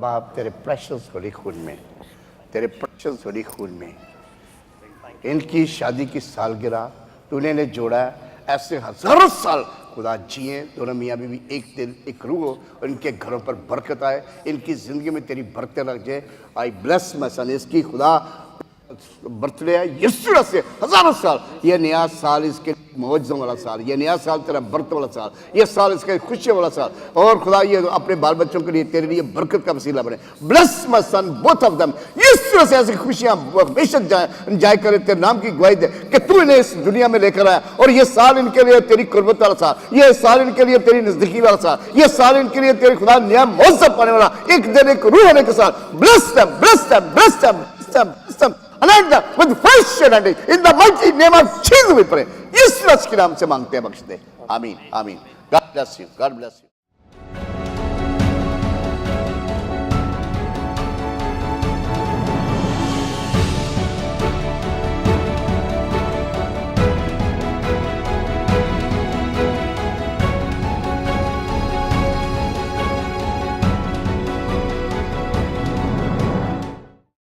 बाप तेरे प्रेशियस होली खून में, तेरे प्रेशियस होली खून में इनकी शादी की सालगिरह तूने ने जोड़ा, ऐसे हजारों साल खुदा जिए दोनों मियाँ बीवी एक दिल एक रूह हो और इनके घरों पर बरकत आए, इनकी ज़िंदगी में तेरी बरकत लग जाए। आई ब्लेस माय सन, इसकी खुदा बर्थडे है यीशु से हजारों साल, ये नया साल इसके मौजों वाला साल, ये नया साल तेरा बर्थ वाला साल, ये साल इसका खुशियों वाला साल, और खुदा ये अपने बाल बच्चों के लिए तेरे लिए बरकत का वसीला बने। Bless my son both of them, Yeshu से ऐसी खुशियां हमेशा जाए करे, तेरे नाम की गवाही दे कि तू इन्हें इस दुनिया में लेकर आया, और ये साल इनके लिए तेरी कुर्बत वाला साल, ये साल इनके लिए तेरी नजदीकी वाला साल, ये साल इनके लिए तेरे खुदा नया मौसम पाने वाला, एक दिन एक रूह होने के साथ। Bless them, bless them, bless them, bless them, bless them, anoint them with fresh anointing in the mighty name of Jesus we pray। यीशु के नाम से मांगते हैं, बख्श दे, आमीन आमीन। God bless you, God bless you।